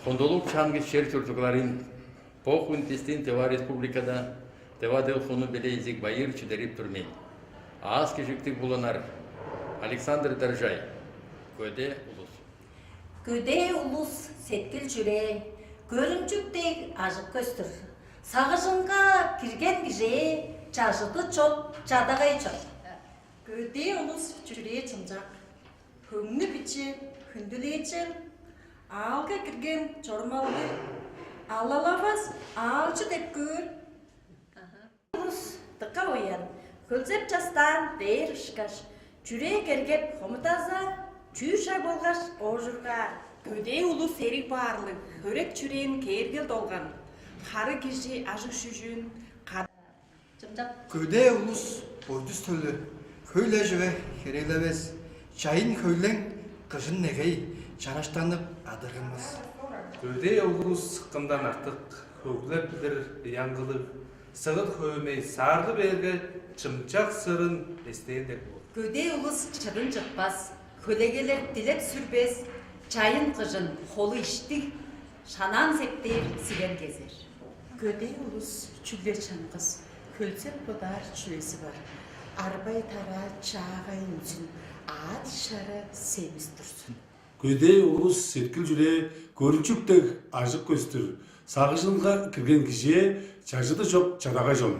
Кондолук чанги шер чуртукларын похун тестин тева республикада тева делхуну белейзик байыр чидерип турмей. Аз кежиктик буланар Александр Доржай, Көде улус. Көде улус сеткил жүре, көрімчүктей ажып көстір. Сағышынға кірген кіже, чажыды чоп, чадағай чоп. Көде улус жүре чымжақ, көңні бічі, хүнділейчіл, алға кірген жормалды, алалаваз, алчы деп көр. Улус дыққа оян, көлзеп жастан дейір ұшқаш, жүре кергеп қомытаза, чүйша болғаш ожырға. Көде улус ерік барлық, көрек жүрен кергел долған, қары кеші ажық шүжін, Көде улус ойдус төлі, көйле жүве херелевес, жайын көйлен қыжын негей, жанаштанып адырғымыз. Көде улус сыққындан артық, көглеп білір яңғылық, сығыт көмей сарды берге чымчақ сырын естейдек бол. Көде улус чырын жықпас, көлегелер дилек сүрбес, чайын қыжын қолы ішті, шанан септер сирен кезер. Көде улус чүглер чаңғыз, көлсеп бұдар чүлесі бар. Арбай тара чағай үнсін, ат шары семіз тұрсын. Көде улус сеткіл жүре, көрінчүктік ажық көстір. Сағышынға кірген кіже, чажыды жоқ чадағай жон.